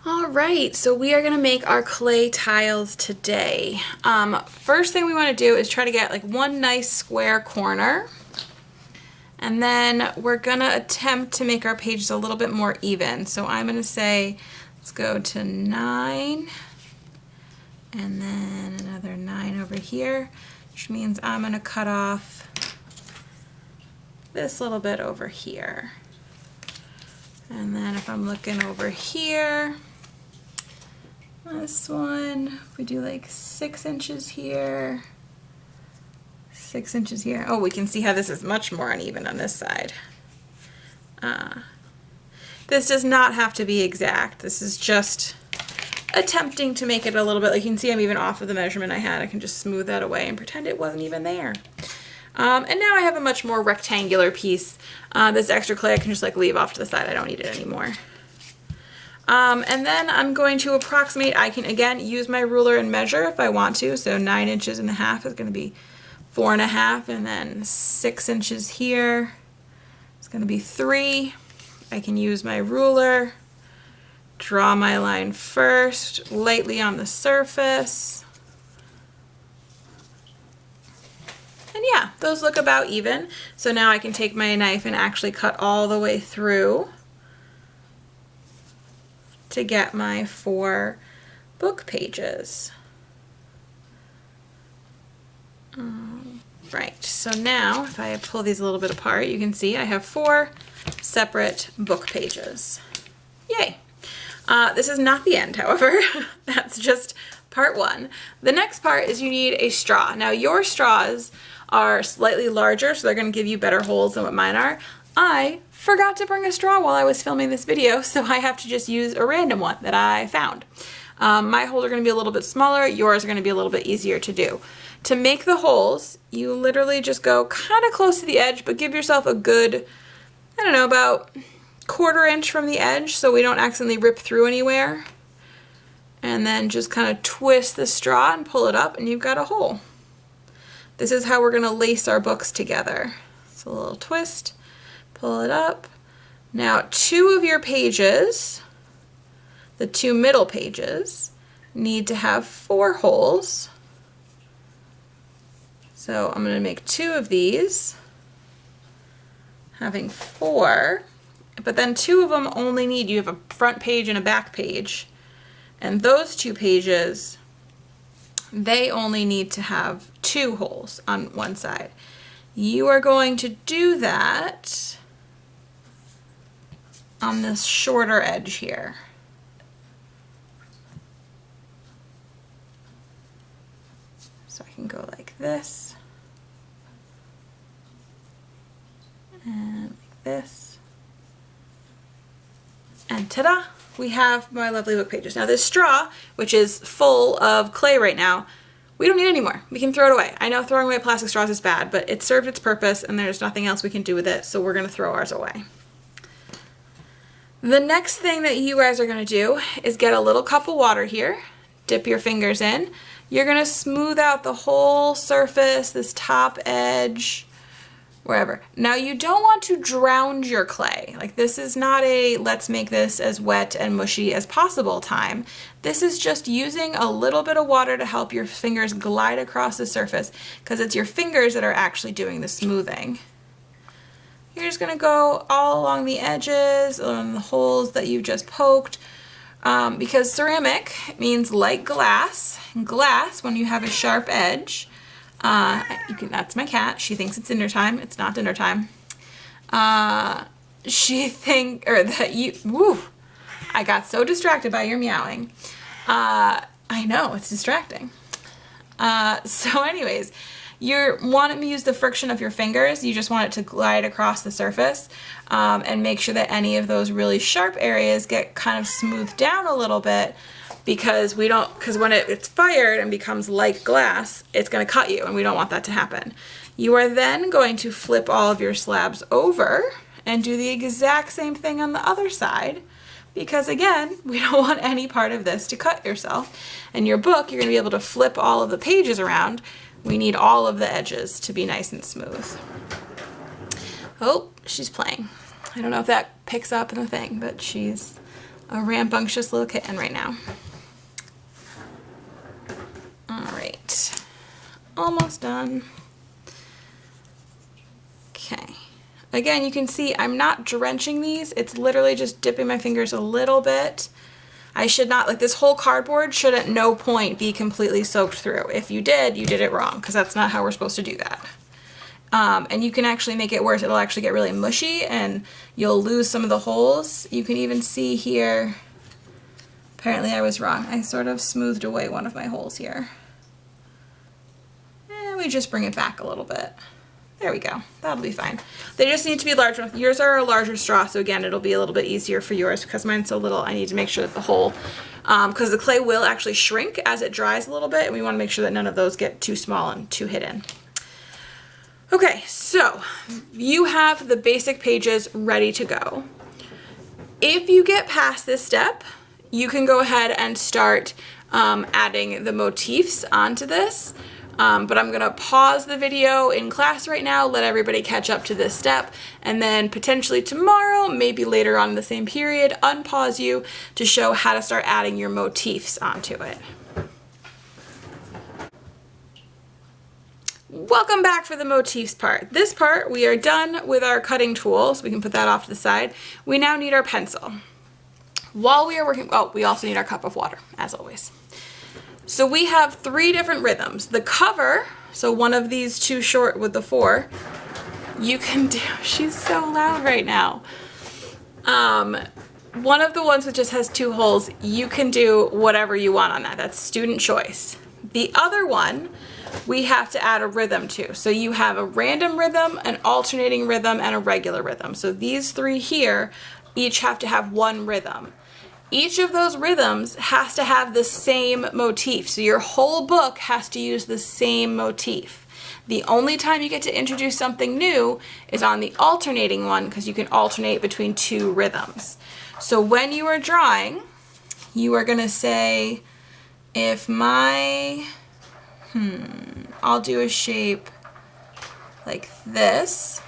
All right, so we are gonna make our clay tiles today. First thing we wanna do is try to get like one nice square corner. And then we're gonna attempt to make our pages a little bit more even. So I'm gonna say, let's go to 9, and then another 9 over here, which means I'm gonna cut off this little bit over here. And then if I'm looking over here, this one, we do like 6 inches here, 6 inches here. Oh, we can see how this is much more uneven on this side. This does not have to be exact. This is just attempting to make it a little bit, like you can see I'm even off of the measurement I had. I can just smooth that away and pretend it wasn't even there. And now I have a much more rectangular piece. This extra clay I can just like leave off to the side. I don't need it anymore. And then I'm going to approximate. I can again use my ruler and measure if I want to. So 9 inches and a half is going to be 4.5, and then 6 inches here. It's going to be 3. I can use my ruler, draw my line first, lightly on the surface. And yeah, those look about even. So now I can take my knife and actually cut all the way through to get my 4 book pages. Right, so now if I pull these a little bit apart, you can see I have 4 separate book pages. Yay! This is not the end, however. That's just part 1. The next part is you need a straw. Now your straws are slightly larger, so they're going to give you better holes than what mine are. I forgot to bring a straw while I was filming this video, so I have to just use a random one that I found. My holes are going to be a little bit smaller, yours are going to be a little bit easier to do. To make the holes, you literally just go kind of close to the edge, but give yourself a good, I don't know, about 1/4 inch from the edge so we don't accidentally rip through anywhere. And then just kind of twist the straw and pull it up and you've got a hole. This is how we're going to lace our books together. So a little twist, pull it up. Now 2 of your pages, the 2 middle pages, need to have 4 holes. So I'm going to make 2 of these, having 4, but then 2 of them only need, you have a front page and a back page, and those 2 pages, they only need to have 2 holes on one side. You are going to do that on this shorter edge here. So I can go like this, and like this, and ta-da! We have my lovely book pages. Now this straw, which is full of clay right now, we don't need anymore. We can throw it away. I know throwing away plastic straws is bad, but it served its purpose and there's nothing else we can do with it, so we're going to throw ours away. The next thing that you guys are going to do is get a little cup of water here, dip your fingers in. You're going to smooth out the whole surface, this top edge, wherever. Now you don't want to drown your clay. Like this is not a let's make this as wet and mushy as possible time. This is just using a little bit of water to help your fingers glide across the surface because it's your fingers that are actually doing the smoothing. You're just going to go all along the edges, along the holes that you just poked, because ceramic means like glass. Glass, when you have a sharp edge, that's my cat. She thinks it's dinner time. It's not dinner time. I got so distracted by your meowing. I know, it's distracting. So anyways, you want to use the friction of your fingers. You just want it to glide across the surface and make sure that any of those really sharp areas get kind of smoothed down a little bit, because when it's fired and becomes like glass, it's going to cut you, and we don't want that to happen. You are then going to flip all of your slabs over and do the exact same thing on the other side, because again, we don't want any part of this to cut yourself. In your book, you're going to be able to flip all of the pages around. We need all of the edges to be nice and smooth. Oh, she's playing. I don't know if that picks up in the thing, but she's a rambunctious little kitten right now. All right, almost done. Okay. Again, you can see I'm not drenching these. It's literally just dipping my fingers a little bit. I should not, like this whole cardboard should at no point be completely soaked through. If you did it wrong, because that's not how we're supposed to do that. And you can actually make it worse. It'll actually get really mushy and you'll lose some of the holes. You can even see here, apparently I was wrong. I sort of smoothed away one of my holes here. And we just bring it back a little bit. There we go. That'll be fine. They just need to be large enough. Yours are a larger straw, so again, it'll be a little bit easier for yours because mine's so little. I need to make sure that the hole, because the clay will actually shrink as it dries a little bit, and we want to make sure that none of those get too small and too hidden. Okay, so you have the basic pages ready to go. If you get past this step, you can go ahead and start adding the motifs onto this. But I'm gonna pause the video in class right now, let everybody catch up to this step, and then potentially tomorrow, maybe later on in the same period, unpause you to show how to start adding your motifs onto it. Welcome back for the motifs part. This part, we are done with our cutting tool, so we can put that off to the side. We now need our pencil. While we are working, oh, we also need our cup of water, as always. So we have 3 different rhythms. The cover, so one of these 2 short with the 4, you can do, she's so loud right now. One of the ones that just has 2 holes, you can do whatever you want on that. That's student choice. The other one, we have to add a rhythm to. So you have a random rhythm, an alternating rhythm, and a regular rhythm. So these 3 here each have to have 1 rhythm. Each of those rhythms has to have the same motif. So your whole book has to use the same motif. The only time you get to introduce something new is on the alternating one, because you can alternate between 2 rhythms. So when you are drawing, you are gonna say, if my, I'll do a shape like this.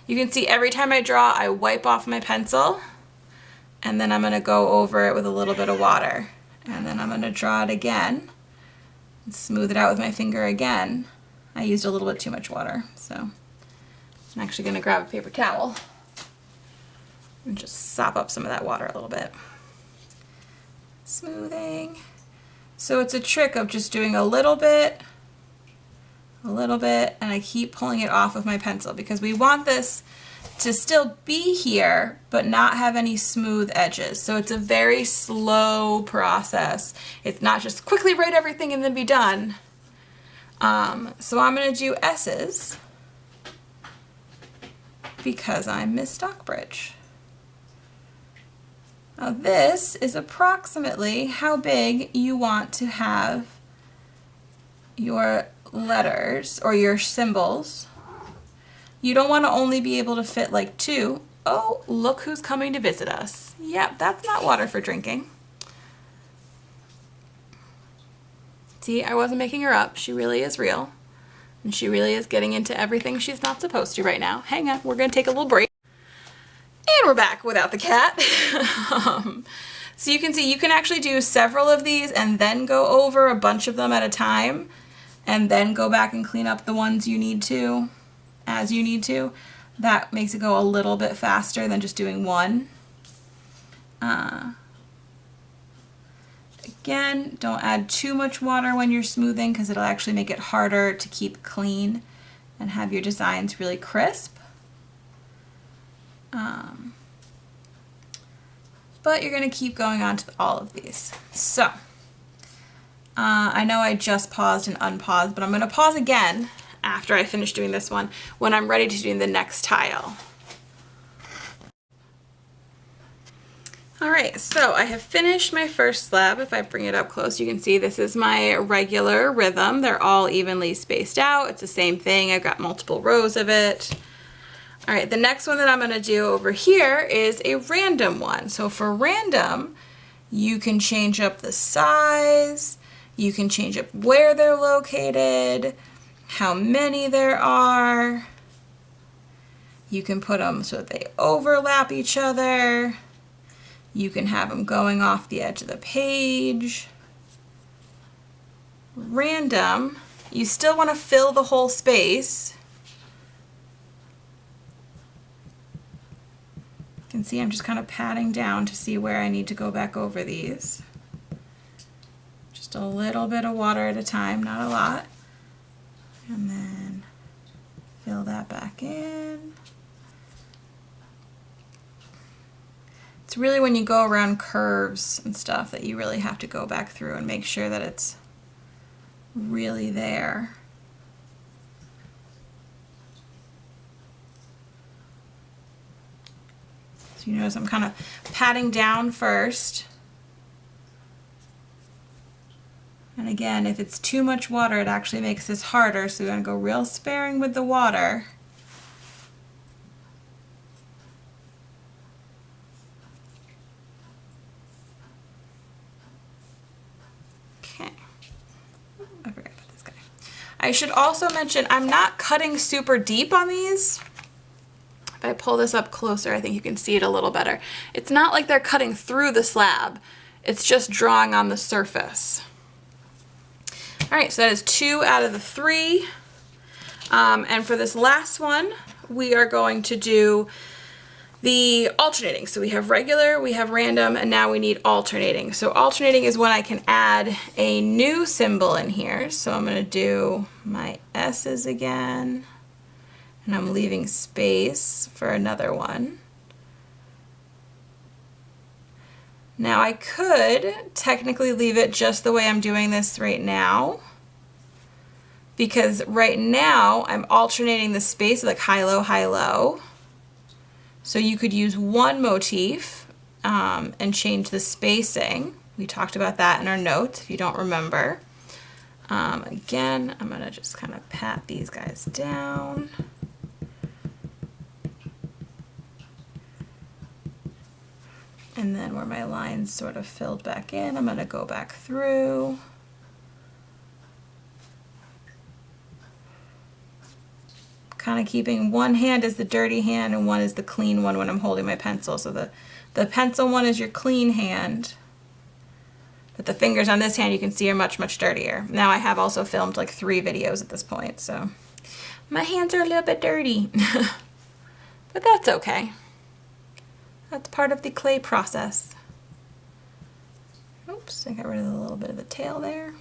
You can see every time I draw, I wipe off my pencil, and then I'm going to go over it with a little bit of water. And then I'm going to draw it again and smooth it out with my finger again. I used a little bit too much water, so I'm actually going to grab a paper towel and just sop up some of that water a little bit. Smoothing. So it's a trick of just doing a little bit, and I keep pulling it off with my pencil because we want this to still be here, but not have any smooth edges. So it's a very slow process. It's not just quickly write everything and then be done. So I'm gonna do S's because I'm Miss Stockbridge. Now this is approximately how big you want to have your letters or your symbols. You don't want to only be able to fit like 2. Oh, look who's coming to visit us. Yep, that's not water for drinking. See, I wasn't making her up. She really is real. And she really is getting into everything she's not supposed to right now. Hang on, we're going to take a little break. And we're back without the cat. So you can see you can actually do several of these and then go over a bunch of them at a time and then go back and clean up the ones you need to as you need to. That makes it go a little bit faster than just doing one. Again, don't add too much water when you're smoothing because it'll actually make it harder to keep clean and have your designs really crisp. But you're going to keep going on to all of these. So, I know I just paused and unpaused, but I'm going to pause again after I finish doing this one when I'm ready to do the next tile. Alright, so I have finished my first slab. If I bring it up close, you can see this is my regular rhythm. They're all evenly spaced out. It's the same thing. I've got multiple rows of it. Alright, the next one that I'm going to do over here is a random one. So for random, you can change up the size, you can change up where they're located, how many there are. You can put them so that they overlap each other. You can have them going off the edge of the page. Random, you still want to fill the whole space. You can see I'm just kind of patting down to see where I need to go back over these. Just a little bit of water at a time, not a lot. And then fill that back in. It's really when you go around curves and stuff that you really have to go back through and make sure that it's really there. So you notice I'm kind of patting down first. And again, if it's too much water, it actually makes this harder, so we're going to go real sparing with the water. I should also mention I'm not cutting super deep on these. If I pull this up closer, I think you can see it a little better. It's not like they're cutting through the slab. It's just drawing on the surface. All right, so that is 2 out of the 3. And for this last one, we are going to do the alternating. So we have regular, we have random, and now we need alternating. So alternating is when I can add a new symbol in here. So I'm going to do my S's again, and I'm leaving space for another one. Now I could technically leave it just the way I'm doing this right now, because right now I'm alternating the space like high, low, high, low. So you could use one motif and change the spacing. We talked about that in our notes if you don't remember. Again, I'm going to just kind of pat these guys down. And then where my lines sort of filled back in, I'm going to go back through. Kind of keeping one hand as the dirty hand and one is the clean one when I'm holding my pencil. So the pencil one is your clean hand, but the fingers on this hand you can see are much, much dirtier. Now I have also filmed like 3 videos at this point, so my hands are a little bit dirty, but that's okay. That's part of the clay process. Oops, I got rid of a little bit of the tail there.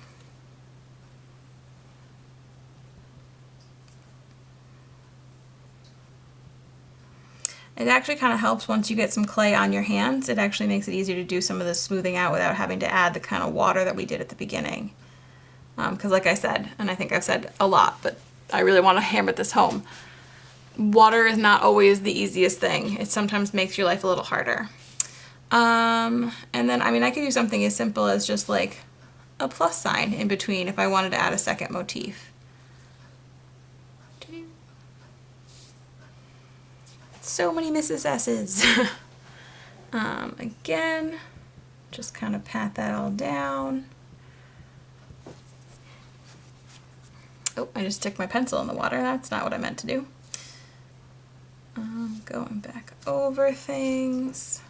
It actually kind of helps once you get some clay on your hands. It actually makes it easier to do some of the smoothing out without having to add the kind of water that we did at the beginning. Because like I said, and I think I've said a lot, but I really want to hammer this home, water is not always the easiest thing. It sometimes makes your life a little harder. And then, I mean, I could do something as simple as just like a plus sign in between if I wanted to add a second motif. So many Mrs. S's. Again, just kind of pat that all down. Oh, I just stuck my pencil in the water. That's not what I meant to do. Going back over things.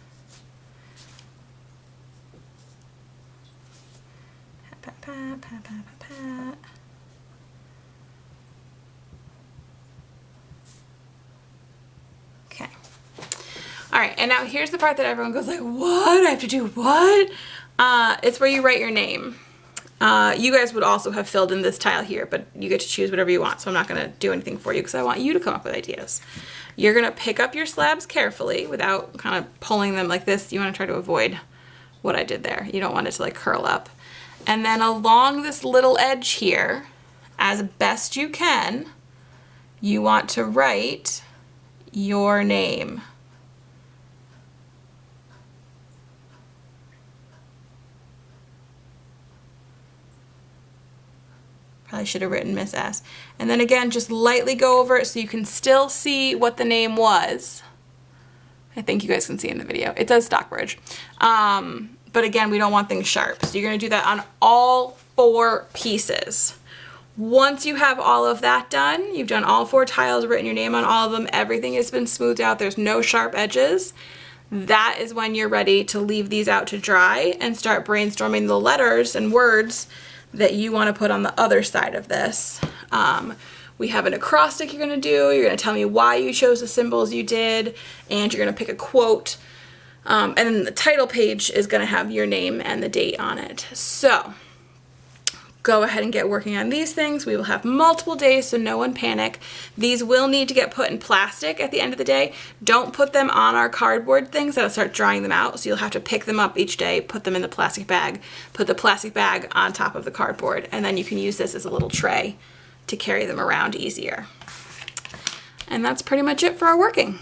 Pat, pat, pat, pat, pat, pat. Okay. All right, and now here's the part that everyone goes like, what? I have to do what? It's where you write your name. You guys would also have filled in this tile here, but you get to choose whatever you want, so I'm not going to do anything for you because I want you to come up with ideas. You're going to pick up your slabs carefully without kind of pulling them like this. You want to try to avoid what I did there. You don't want it to like curl up. And then along this little edge here, as best you can, you want to write your name. Probably should have written Miss S. And then again, just lightly go over it so you can still see what the name was. I think you guys can see in the video. It says Stockbridge. But again, we don't want things sharp. So you're going to do that on all 4 pieces. Once you have all of that done, you've done all 4 tiles, written your name on all of them, everything has been smoothed out, there's no sharp edges, that is when you're ready to leave these out to dry and start brainstorming the letters and words that you want to put on the other side of this. We have an acrostic you're going to do. You're going to tell me why you chose the symbols you did, and you're going to pick a quote. And then the title page is going to have your name and the date on it. So go ahead and get working on these things. We will have multiple days, so no one panic. These will need to get put in plastic at the end of the day. Don't put them on our cardboard things. That'll start drying them out, so you'll have to pick them up each day, put them in the plastic bag, put the plastic bag on top of the cardboard, and then you can use this as a little tray to carry them around easier. And that's pretty much it for our working.